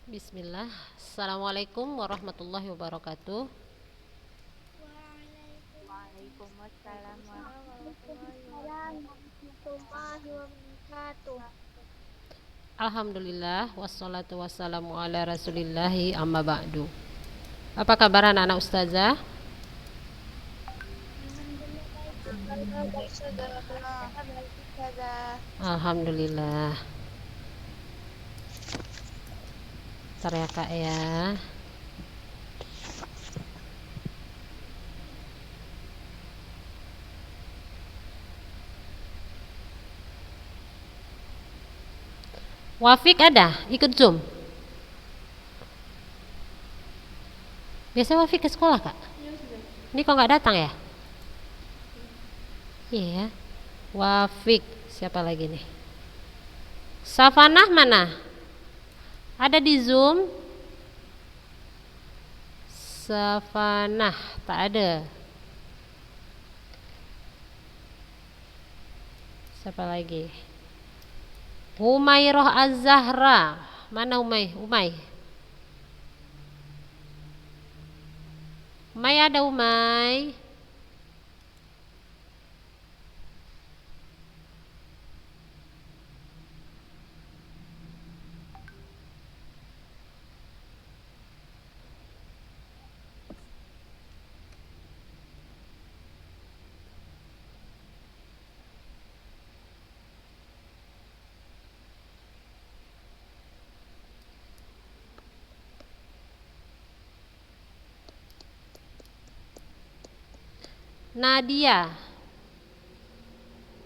Bismillah. Assalamualaikum warahmatullahi wabarakatuh. Waalaikumsalam warahmatullahi Waalaikumsalam wabarakatuh. warahmatullahi wabarakatuh. Alhamdulillah wassalatu wassalamu ala rasulillahi amma ba'du. Apa kabar anak-anak ustazah? Alhamdulillah baik. Kalau saudara Alhamdulillah. baik saja. Alhamdulillah. Ntar ya kak ya. Wafik ada? Ikut Zoom? Biasa Wafik ke sekolah kak? Ini kok nggak datang ya? Iya. Wafik. Siapa lagi nih? Safanah mana? Ada di Zoom? Safanah tak ada. Siapa lagi? Umairah Az-Zahra. Mana Umay? Umay. Umay ada Umay. Nadia.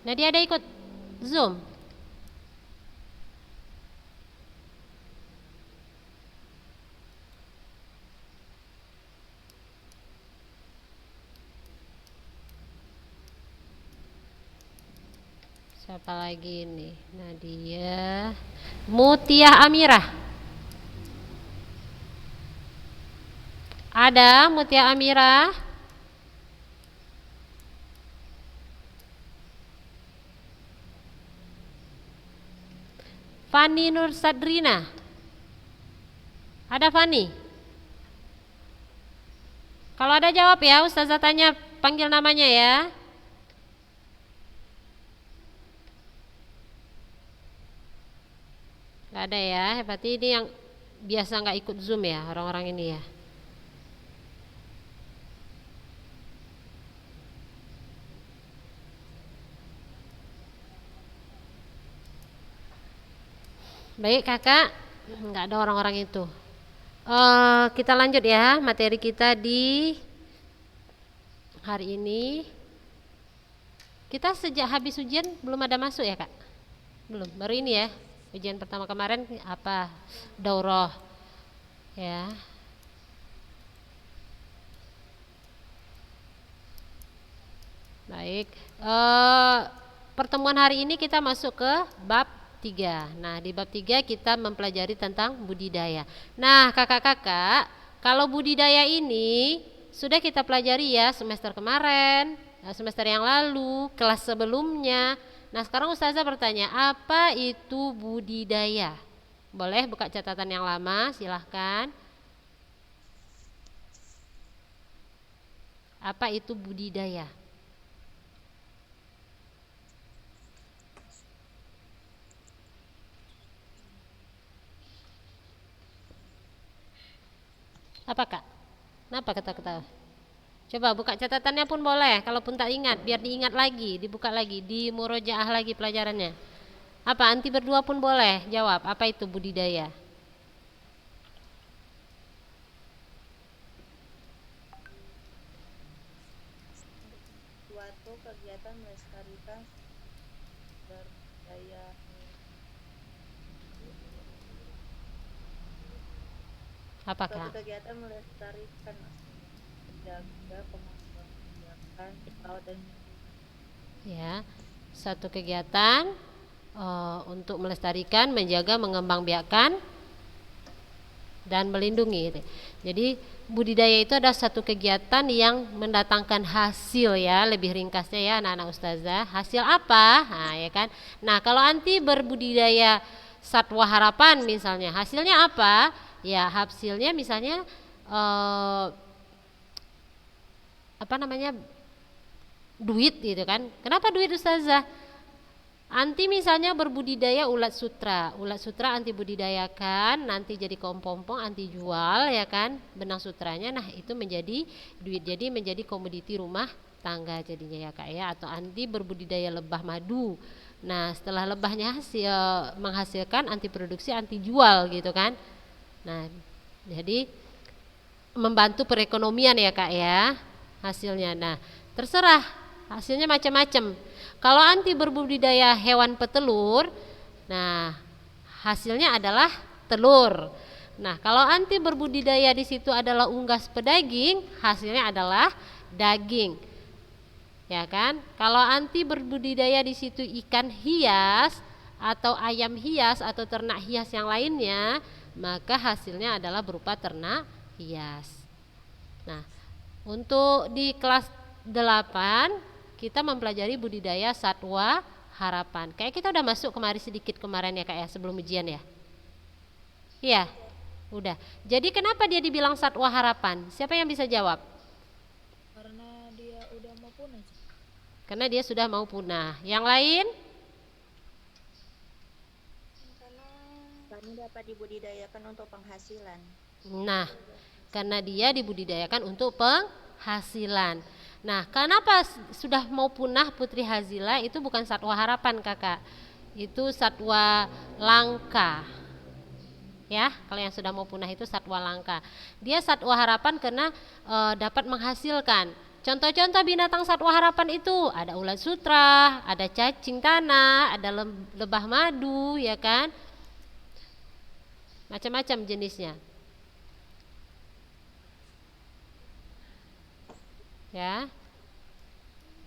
Nadia ada ikut Zoom? Siapa lagi nih? Nadia. Mutiah Amirah. Ada Mutiah Amirah? Fani Nur Sadrina. Ada Fani? Kalau ada jawab ya, Ustazah tanya panggil namanya ya. Gak ada ya, berarti ini yang biasa nggak ikut Zoom ya, orang-orang ini ya. Baik kakak, nggak ada orang-orang itu. Kita lanjut ya materi kita di hari ini. Kita sejak habis ujian belum ada masuk ya kak? Belum, baru ini ya. Ujian pertama kemarin apa? Daurah ya. Baik, pertemuan hari ini kita masuk ke bab 3. Nah, di bab 3 kita mempelajari tentang budidaya. Nah, kakak-kakak, kalau budidaya ini sudah kita pelajari ya semester kemarin, semester yang lalu, kelas sebelumnya. Nah, sekarang Ustazah bertanya, apa itu budidaya? Boleh buka catatan yang lama, silahkan. Apa itu budidaya? Apa kak? Kenapa ketawa-ketawa? Coba buka catatannya pun boleh, kalaupun tak ingat, biar diingat lagi, dibuka lagi, di murojaah lagi pelajarannya. Apa anti berdua pun boleh jawab, apa itu budidaya? Suatu kegiatan melestarikan budaya. Apa Suatu kak? kegiatan melestarikan, menjaga, mengembangkan laut dan Ya, satu kegiatan untuk melestarikan, menjaga, mengembangbiakkan dan melindungi. Jadi budidaya itu adalah satu kegiatan yang mendatangkan hasil ya, lebih ringkasnya ya anak-anak ustazah. Hasil apa? Nah, ya kan. Nah, kalau anti berbudidaya satwa harapan misalnya, hasilnya apa? ya hasilnya misalnya duit gitu kan. Kenapa duit Ustazah? Anti misalnya berbudidaya ulat sutra anti budidayakan, nanti jadi kepompong, anti jual ya kan, benang sutranya. Nah itu menjadi duit, jadi menjadi komoditi rumah tangga jadinya ya Kak ya. Atau anti berbudidaya lebah madu. Nah setelah lebahnya menghasilkan, anti produksi, anti jual gitu kan. Nah jadi membantu perekonomian ya Kak ya hasilnya. Nah terserah hasilnya macam-macam. Kalau anti berbudidaya hewan petelur, nah hasilnya adalah telur. Nah kalau anti berbudidaya di situ adalah unggas pedaging, hasilnya adalah daging, ya kan? Kalau anti berbudidaya di situ ikan hias atau ayam hias atau ternak hias yang lainnya, maka hasilnya adalah berupa ternak hias. Nah untuk di kelas 8 kita mempelajari budidaya satwa harapan. Kayak kita udah masuk sedikit kemarin ya Kak ya, sebelum ujian ya. Iya, udah. Jadi kenapa dia dibilang satwa harapan? Siapa yang bisa jawab? Karena dia udah mau punah. Karena dia sudah mau punah. Yang lain? Karena dapat dibudidayakan untuk penghasilan. Nah, karena dia dibudidayakan untuk penghasilan. Nah, kenapa sudah mau punah Putri Hazila? Itu bukan satwa harapan Kakak, itu satwa langka. Ya, kalau yang sudah mau punah itu satwa langka. Dia satwa harapan karena dapat menghasilkan. Contoh-contoh binatang satwa harapan itu ada ulat sutra, ada cacing tanah, ada lebah madu, ya kan? Macam-macam jenisnya. Ya,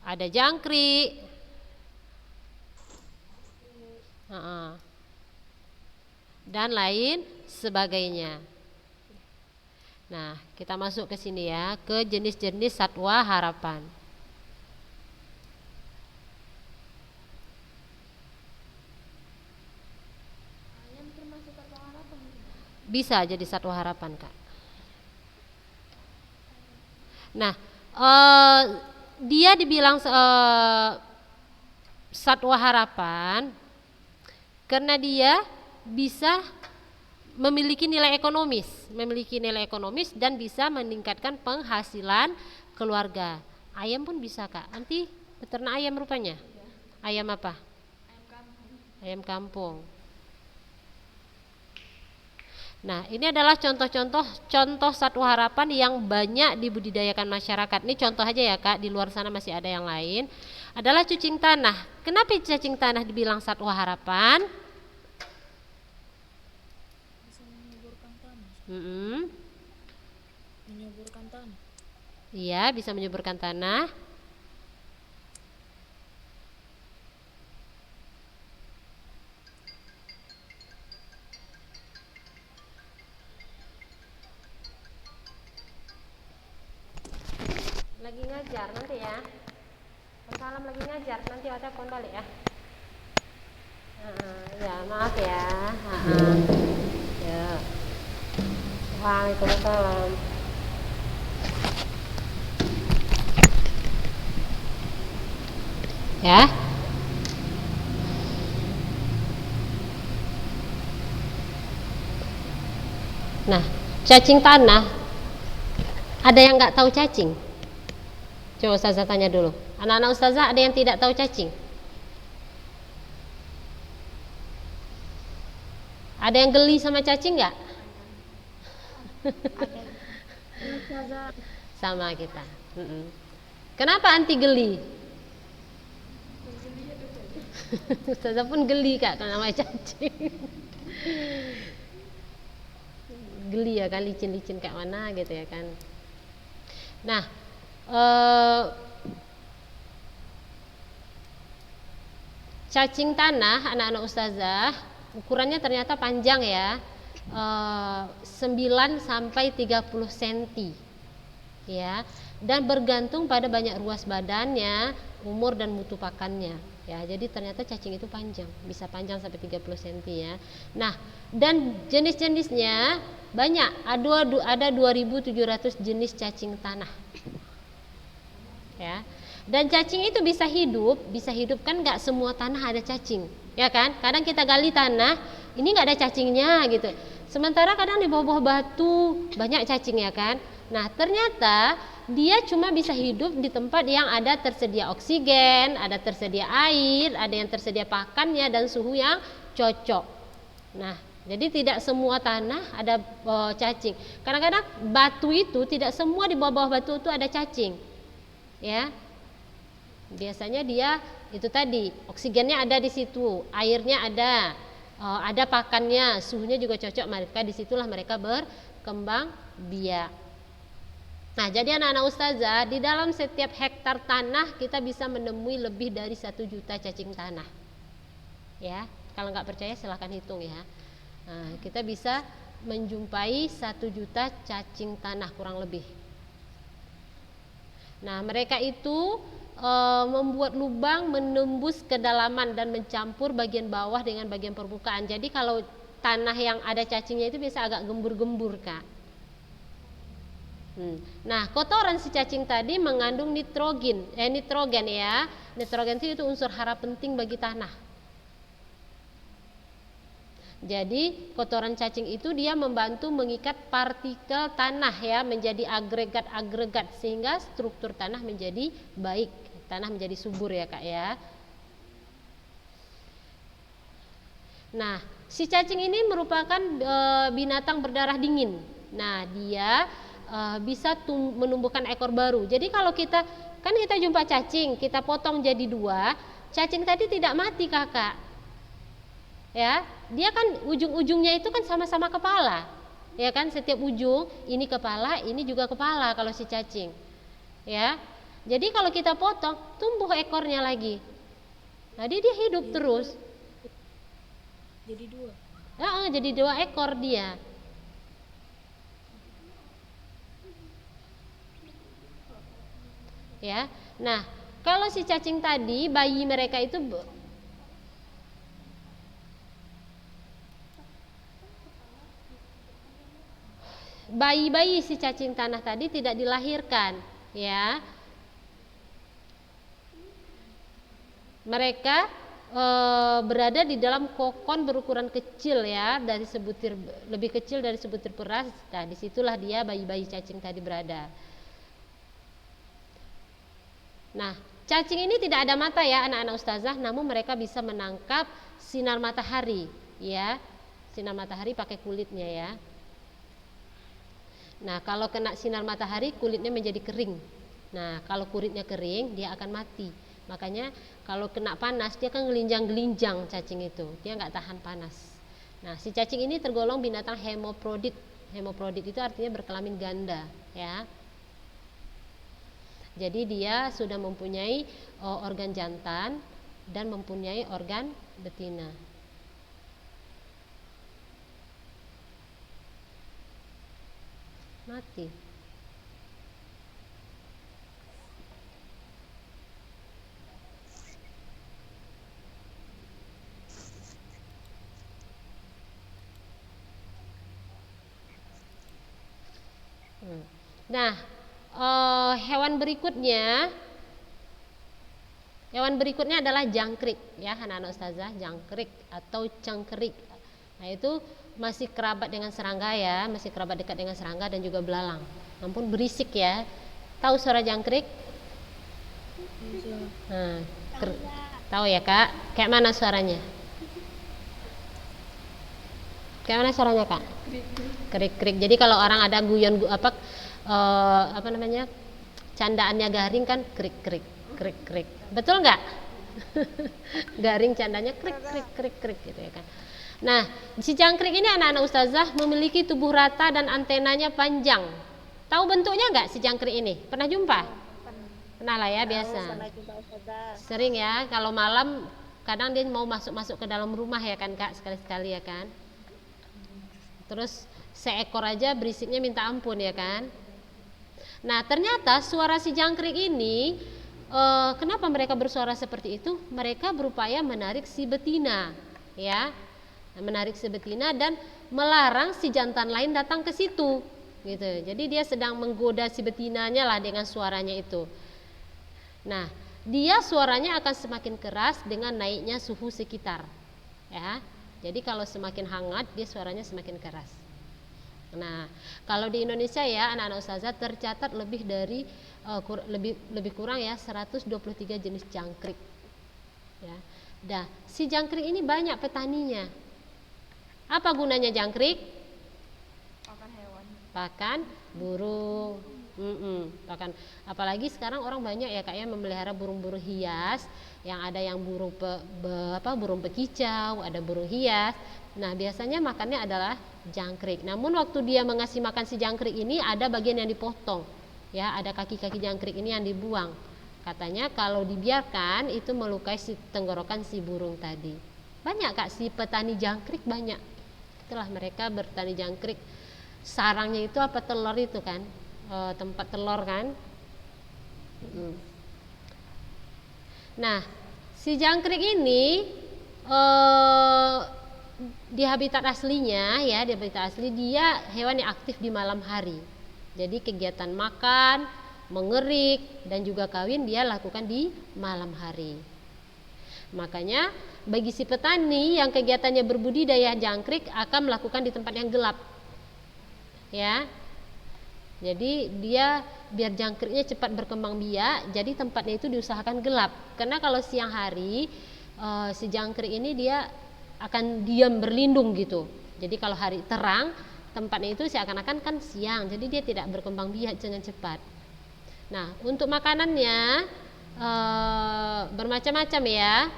ada jangkrik, dan lain sebagainya. Nah, kita masuk ke sini ya, ke jenis-jenis satwa harapan. Ayam termasuk satwa harapan. Bisa jadi satwa harapan Kak. Nah, dia dibilang satwa harapan karena dia bisa memiliki nilai ekonomis dan bisa meningkatkan penghasilan keluarga. Ayam pun bisa Kak. Nanti peternak ayam rupanya. Ayam apa? Ayam kampung. Nah, ini adalah contoh satwa harapan yang banyak dibudidayakan masyarakat. Ini contoh aja ya Kak, di luar sana masih ada yang lain. Adalah cacing tanah. Kenapa cacing tanah dibilang satwa harapan? Bisa menyuburkan tanah. Menyuburkan tanah. Iya, bisa menyuburkan tanah. Lagi ngajar nanti ya. Salam lagi ngajar, nanti ada telepon balik ya. Ya maaf ya. Ya. Waalaikumsalam. Ya. Nah, cacing tanah. Ada yang nggak tahu cacing? Coba Ustazah tanya dulu. Anak-anak Ustazah ada yang tidak tahu cacing? Ada yang geli sama cacing nggak? Sama kita. Kenapa anti geli? Ustazah pun geli Kak kalau nama cacing. Geli ya kan, licin-licin kayak mana gitu ya kan. Nah, cacing tanah anak-anak Ustazah ukurannya ternyata panjang ya, 9 sampai 30 cm ya, dan bergantung pada banyak ruas badannya, umur dan mutu pakannya. Ya, jadi ternyata cacing itu panjang, bisa panjang sampai 30 cm ya. Nah, dan jenis-jenisnya banyak. Ada 2.700 jenis cacing tanah. Ya. Dan cacing itu bisa hidup kan nggak semua tanah ada cacing, ya kan? Kadang kita gali tanah, ini nggak ada cacingnya gitu. Sementara kadang di bawah-bawah batu banyak cacing ya kan. Nah, ternyata dia cuma bisa hidup di tempat yang ada tersedia oksigen, ada tersedia air, ada yang tersedia pakannya dan suhu yang cocok. Nah, jadi tidak semua tanah ada cacing. Kadang-kadang batu itu tidak semua di bawah-bawah batu itu ada cacing. Ya. Biasanya dia itu tadi oksigennya ada di situ, airnya ada pakannya, suhunya juga cocok, maka disitulah mereka berkembang biak. Nah, jadi anak-anak ustazah, di dalam setiap hektar tanah kita bisa menemui lebih dari 1 juta cacing tanah. Ya, kalau nggak percaya silahkan hitung ya. Nah, kita bisa menjumpai 1 juta cacing tanah kurang lebih. Nah, mereka itu membuat lubang menembus kedalaman dan mencampur bagian bawah dengan bagian permukaan. Jadi kalau tanah yang ada cacingnya itu bisa agak gembur-gembur, Kak. Nah, kotoran si cacing tadi mengandung nitrogen ya. Nitrogen itu unsur hara penting bagi tanah. Jadi kotoran cacing itu dia membantu mengikat partikel tanah ya menjadi agregat-agregat sehingga struktur tanah menjadi baik, tanah menjadi subur ya Kak ya. Nah, si cacing ini merupakan binatang berdarah dingin. Nah, dia bisa menumbuhkan ekor baru. Jadi kalau kita jumpa cacing, kita potong jadi 2, cacing tadi tidak mati Kakak. Ya, dia kan ujung-ujungnya itu kan sama-sama kepala. Ya kan, setiap ujung ini kepala, ini juga kepala kalau si cacing. Ya. Jadi kalau kita potong, tumbuh ekornya lagi. Nah, dia hidup terus. Jadi 2. Jadi 2 ekor dia. Ya. Nah, kalau si cacing tadi, bayi mereka itu bayi-bayi si cacing tanah tadi tidak dilahirkan, ya. Mereka berada di dalam kokon berukuran kecil ya, lebih kecil dari sebutir beras. Nah, disitulah dia bayi-bayi cacing tadi berada. Nah, cacing ini tidak ada mata ya anak-anak ustazah, namun mereka bisa menangkap sinar matahari, ya. Sinar matahari pakai kulitnya ya. Nah, kalau kena sinar matahari kulitnya menjadi kering. Nah, kalau kulitnya kering dia akan mati. Makanya kalau kena panas dia akan gelinjang-gelinjang cacing itu. Dia nggak tahan panas. Nah, si cacing ini tergolong binatang hemoprodit. Hemoprodit itu artinya berkelamin ganda, ya. Jadi dia sudah mempunyai organ jantan dan mempunyai organ betina. Mati. Nah, hewan berikutnya adalah jangkrik ya anak-anak ustazah, jangkrik atau cangkrik. Nah, itu masih kerabat dengan serangga ya, masih kerabat dekat dengan serangga dan juga belalang. Ampun berisik ya. Tahu suara jangkrik? Nah, tahu ya Kak? Kayak mana suaranya? Kayak mana suaranya Kak? Krik-krik. Jadi kalau orang ada guyon candaannya garing kan krik-krik, krik-krik. Betul nggak? Garing candanya krik-krik gitu ya kan. Nah, si jangkrik ini anak-anak ustazah memiliki tubuh rata dan antenanya panjang. Tahu bentuknya nggak si jangkrik ini? Pernah jumpa? Pernah lah ya, biasa. Sering ya, kalau malam kadang dia mau masuk-masuk ke dalam rumah ya kan Kak, sekali-sekali ya kan. Terus seekor aja berisiknya minta ampun ya kan. Nah, ternyata suara si jangkrik ini kenapa mereka bersuara seperti itu? Mereka berupaya menarik si betina, ya, menarik si betina dan melarang si jantan lain datang ke situ, gitu. Jadi dia sedang menggoda si betinanya lah dengan suaranya itu. Nah, dia suaranya akan semakin keras dengan naiknya suhu sekitar, ya. Jadi kalau semakin hangat, dia suaranya semakin keras. Nah, kalau di Indonesia ya anak-anak ustazah tercatat lebih dari lebih kurang ya 123 jenis jangkrik. Ya. Dah, si jangkrik ini banyak petaninya. Apa gunanya jangkrik? Makan hewan. Pakan burung. Pakan. Apalagi sekarang orang banyak ya Kak ya memelihara burung-burung hias, yang ada yang burung burung bekicau, ada burung hias. Nah, biasanya makannya adalah jangkrik. Namun waktu dia mengasih makan si jangkrik ini ada bagian yang dipotong. Ya, ada kaki-kaki jangkrik ini yang dibuang. Katanya kalau dibiarkan itu melukai si tenggorokan si burung tadi. Banyak Kak si petani jangkrik banyak. Itulah mereka bertani jangkrik. Sarangnya itu apa telur itu kan? Tempat telur kan. Nah, si jangkrik ini di habitat aslinya ya, di habitat asli dia hewan yang aktif di malam hari. Jadi kegiatan makan, mengerik dan juga kawin dia lakukan di malam hari. Makanya bagi si petani yang kegiatannya berbudidaya jangkrik akan melakukan di tempat yang gelap. Ya. Jadi dia biar jangkriknya cepat berkembang biak, jadi tempatnya itu diusahakan gelap. Karena kalau siang hari si jangkrik ini dia akan diam berlindung gitu. Jadi kalau hari terang tempatnya itu seakan-akan kan siang, jadi dia tidak berkembang biak dengan cepat. Nah, untuk makanannya bermacam-macam ya.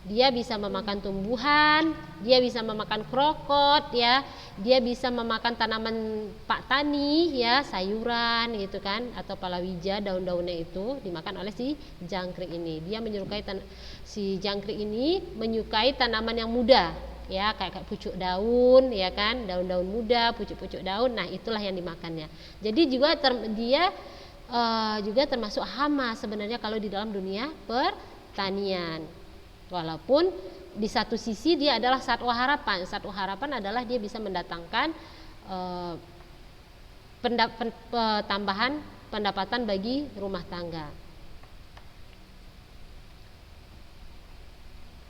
Dia bisa memakan tumbuhan, dia bisa memakan krokot ya, dia bisa memakan tanaman pak tani ya, sayuran gitu kan, atau palawija daun-daunnya itu dimakan oleh si jangkrik ini. Dia menyukai si jangkrik ini menyukai tanaman yang muda ya, kayak pucuk daun ya kan, daun-daun muda, pucuk-pucuk daun. Nah, itulah yang dimakannya. Jadi juga dia juga termasuk hama sebenarnya kalau di dalam dunia pertanian. Walaupun di satu sisi dia adalah satwa harapan. Satwa harapan adalah dia bisa mendatangkan tambahan pendapatan bagi rumah tangga.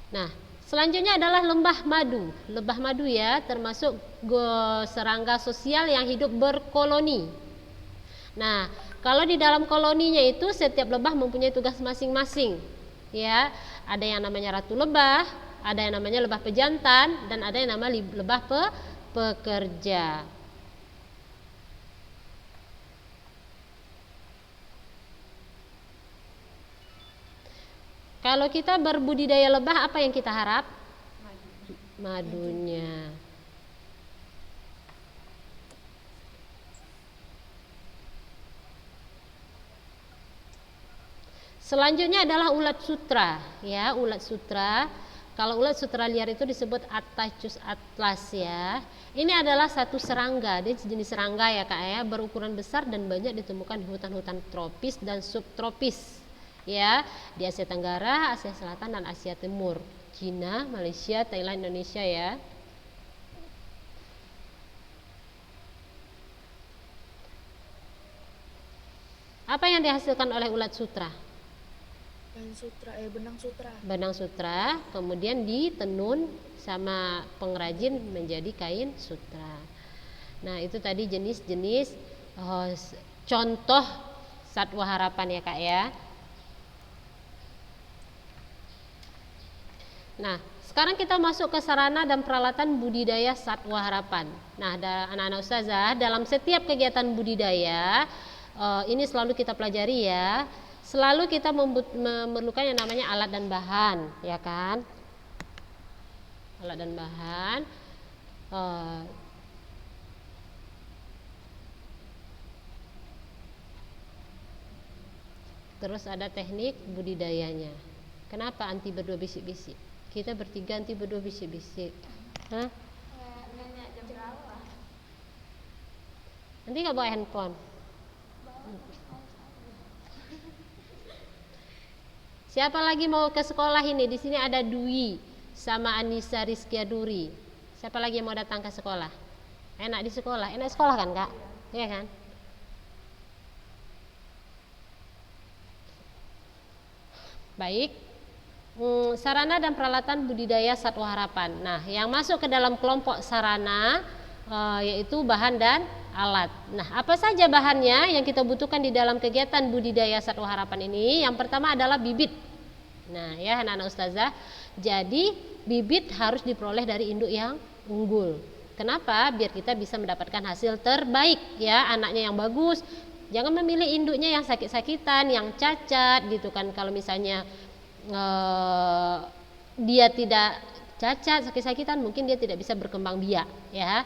Nah, selanjutnya adalah lembah madu. Lembah madu ya termasuk serangga sosial yang hidup berkoloni. Nah, kalau di dalam koloninya itu setiap lebah mempunyai tugas masing-masing. Ya, ada yang namanya ratu lebah, ada yang namanya lebah pejantan, dan ada yang namanya lebah pekerja. Kalau kita berbudidaya lebah, apa yang kita harap? Madunya. Selanjutnya adalah ulat sutra, ya, ulat sutra. Kalau ulat sutra liar itu disebut Attachus atlas ya. Ini adalah satu serangga, dia jenis serangga ya Kak ya, berukuran besar dan banyak ditemukan di hutan-hutan tropis dan subtropis. Ya, di Asia Tenggara, Asia Selatan dan Asia Timur, Cina, Malaysia, Thailand, Indonesia ya. Apa yang dihasilkan oleh ulat sutra? Benang sutra, kemudian ditenun sama pengrajin menjadi kain sutra. Nah, itu tadi jenis-jenis contoh satwa harapan ya Kak ya. Nah, sekarang kita masuk ke sarana dan peralatan budidaya satwa harapan. Nah, anak-anak ustazah, dalam setiap kegiatan budidaya ini selalu kita pelajari ya. Selalu kita memerlukan yang namanya alat dan bahan, ya kan? Alat dan bahan. Terus ada teknik budidayanya. Kenapa anti berdua bisik-bisik? Kita bertiga anti berdua bisik-bisik. Hah? Nanti nggak bawa handphone. Siapa lagi mau ke sekolah ini? Di sini ada Dwi sama Anissa Rizkia Duri. Siapa lagi yang mau datang ke sekolah? Enak di sekolah, enak sekolah kan Kak? Iya kan? Baik. Sarana dan peralatan budidaya satwa harapan. Nah, yang masuk ke dalam kelompok sarana yaitu bahan dan alat. Nah, apa saja bahannya yang kita butuhkan di dalam kegiatan budidaya satwa harapan ini? Yang pertama adalah bibit. Nah, ya anak-anak ustazah, jadi bibit harus diperoleh dari induk yang unggul. Kenapa? Biar kita bisa mendapatkan hasil terbaik, ya, anaknya yang bagus. Jangan memilih induknya yang sakit-sakitan, yang cacat gitu kan. Kalau misalnya dia tidak cacat, sakit-sakitan, mungkin dia tidak bisa berkembang biak, ya.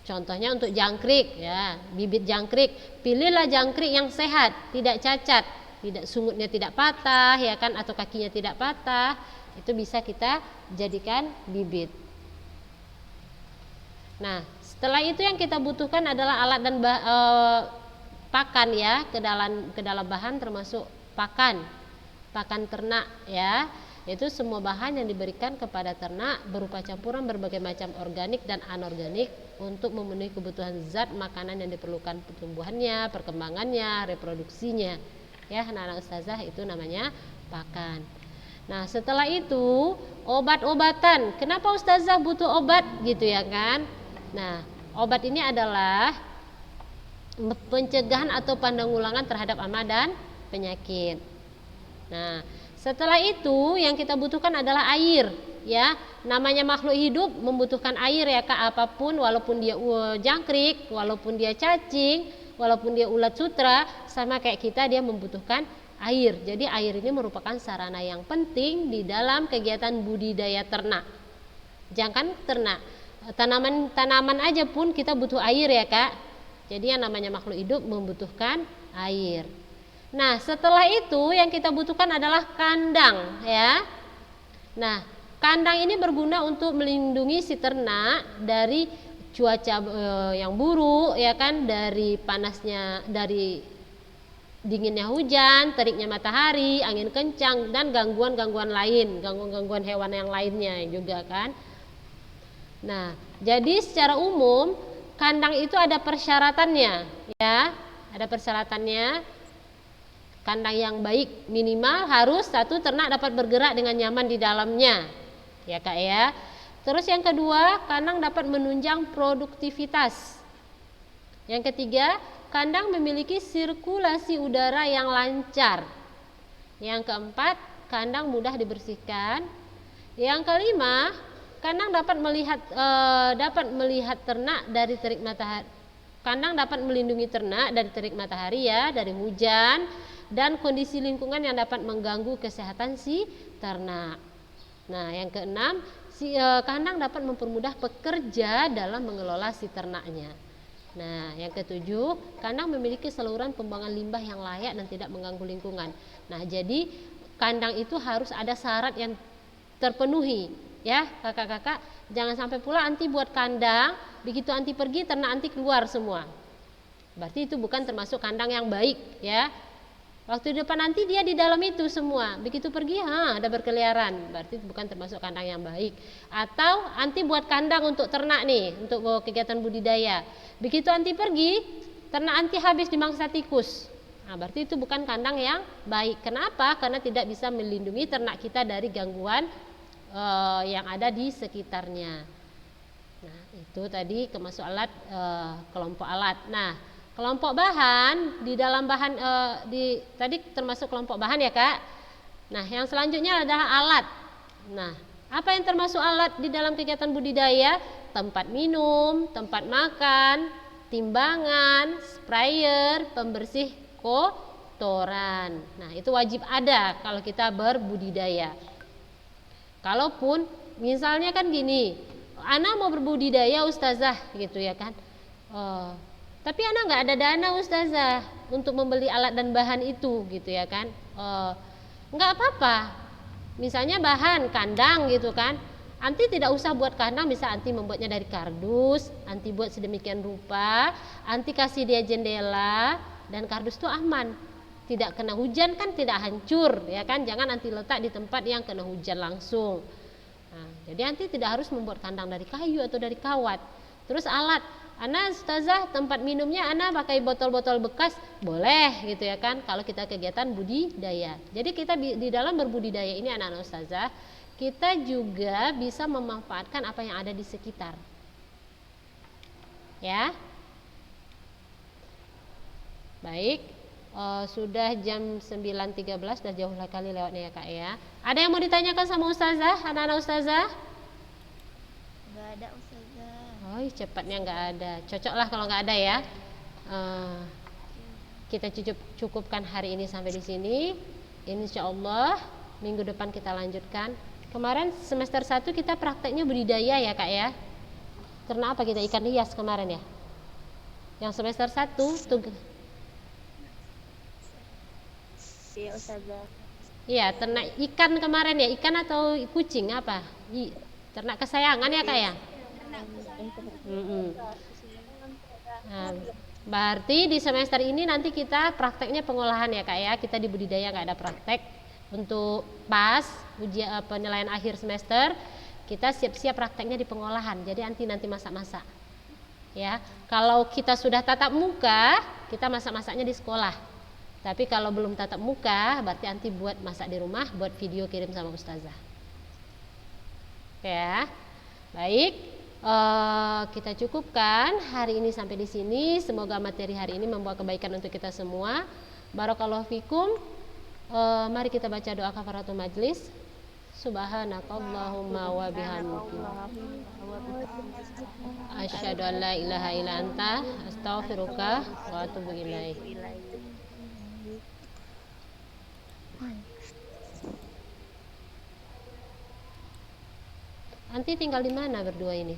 Contohnya untuk jangkrik, ya, bibit jangkrik, pilihlah jangkrik yang sehat, tidak cacat, tidak sungutnya tidak patah, ya kan, atau kakinya tidak patah, itu bisa kita jadikan bibit. Nah, setelah itu yang kita butuhkan adalah alat dan pakan, ya, ke dalam bahan termasuk pakan ternak, ya. Itu semua bahan yang diberikan kepada ternak berupa campuran berbagai macam organik dan anorganik untuk memenuhi kebutuhan zat makanan yang diperlukan pertumbuhannya, perkembangannya, reproduksinya. Ya, anak-anak ustazah, itu namanya pakan. Nah, setelah itu obat-obatan. Kenapa ustazah butuh obat gitu ya kan? Nah, obat ini adalah pencegahan atau pandanggulangan terhadap hama dan penyakit. Nah, setelah itu yang kita butuhkan adalah air, ya. Namanya makhluk hidup membutuhkan air, ya Kak. Apapun, walaupun dia jangkrik, walaupun dia cacing, walaupun dia ulat sutra, sama kayak kita, dia membutuhkan air. Jadi air ini merupakan sarana yang penting di dalam kegiatan budidaya ternak. Jangan ternak, tanaman aja pun kita butuh air, ya Kak. Jadi yang namanya makhluk hidup membutuhkan air. Nah, setelah itu yang kita butuhkan adalah kandang, ya. Nah, kandang ini berguna untuk melindungi si ternak dari cuaca yang buruk, ya kan, dari panasnya, dari dinginnya hujan, teriknya matahari, angin kencang, dan gangguan-gangguan lain, gangguan-gangguan hewan yang lainnya juga kan. Nah, jadi secara umum kandang itu ada persyaratannya, ya. Ada persyaratannya. Kandang yang baik minimal harus satu, ternak dapat bergerak dengan nyaman di dalamnya, ya Kak, ya. Terus yang kedua, kandang dapat menunjang produktivitas. Yang ketiga, kandang memiliki sirkulasi udara yang lancar. Yang keempat, kandang mudah dibersihkan. Yang kelima, kandang dapat melihat ternak dari terik matahari. Kandang dapat melindungi ternak dari terik matahari, ya, dari hujan dan kondisi lingkungan yang dapat mengganggu kesehatan si ternak. Nah, yang keenam, kandang dapat mempermudah pekerja dalam mengelola si ternaknya. Nah, yang ketujuh, kandang memiliki saluran pembuangan limbah yang layak dan tidak mengganggu lingkungan. Nah, jadi kandang itu harus ada syarat yang terpenuhi, ya kakak-kakak. Jangan sampai pula anti buat kandang, begitu anti pergi ternak anti keluar semua. Berarti itu bukan termasuk kandang yang baik, ya. Waktu di depan nanti dia di dalam itu semua, begitu pergi ada berkeliaran, berarti bukan termasuk kandang yang baik. Atau anti buat kandang untuk ternak nih, untuk kegiatan budidaya, begitu anti pergi, ternak anti habis dimangsa tikus. Nah, berarti itu bukan kandang yang baik. Kenapa? Karena tidak bisa melindungi ternak kita dari gangguan yang ada di sekitarnya. Nah, itu tadi termasuk alat, kelompok alat. Nah, kelompok bahan, di dalam bahan tadi termasuk kelompok bahan, ya Kak. Nah, yang selanjutnya adalah alat. Nah, apa yang termasuk alat di dalam kegiatan budidaya? Tempat minum, tempat makan, timbangan, sprayer, pembersih kotoran. Nah, itu wajib ada kalau kita berbudidaya. Kalaupun misalnya kan gini, Ana mau berbudidaya ustazah gitu ya kan, tapi Ana nggak ada dana ustazah untuk membeli alat dan bahan itu gitu ya kan, nggak apa-apa. Misalnya bahan kandang gitu kan, Anti tidak usah buat kandang, bisa anti membuatnya dari kardus, anti buat sedemikian rupa, anti kasih dia jendela, dan kardus itu aman. Tidak kena hujan kan, tidak hancur, ya kan? Jangan anti letak di tempat yang kena hujan langsung. Nah, jadi anti tidak harus membuat kandang dari kayu atau dari kawat. Terus alat, Ana ustazah tempat minumnya Ana pakai botol-botol bekas, boleh gitu ya kan, kalau kita kegiatan budidaya. Jadi kita di dalam berbudidaya ini anak-anak ustazah, kita juga bisa memanfaatkan apa yang ada di sekitar. Ya. Baik, sudah jam 9.13, sudah jauh kali lewatnya ya Kak ya. Ada yang mau ditanyakan sama ustazah, anak-anak ustazah? Nggak ada ustazah. Oh, cepatnya nggak ada. Cocoklah kalau nggak ada ya. Kita cukupkan hari ini sampai di sini. Insya Allah minggu depan kita lanjutkan. Kemarin semester 1 kita prakteknya budidaya ya Kak ya. Ternak apa kita, ikan hias kemarin ya? Yang semester 1 tuh. Iya ustazah. Iya, ternak ikan kemarin ya. Ikan atau kucing apa? Ternak kesayangan ya Kak ya? Nah, berarti di semester ini nanti kita prakteknya pengolahan ya Kak ya. Kita di budidaya nggak ada praktek. Untuk pas ujian penilaian akhir semester, kita siap-siap prakteknya di pengolahan. Jadi nanti masak-masak. Ya, kalau kita sudah tatap muka, kita masak-masaknya di sekolah. Tapi kalau belum tatap muka, berarti nanti buat masak di rumah, buat video kirim sama ustazah. Oke ya. Baik, kita cukupkan hari ini sampai di sini. Semoga materi hari ini membawa kebaikan untuk kita semua. Barakallahu fikum. Mari kita baca doa kafaratul majlis. Subhanakallahumma wa bihamdika asyhadu an la ilaha illa anta astaghfiruka wa atubu ilaik. Nanti tinggal di mana berdua ini?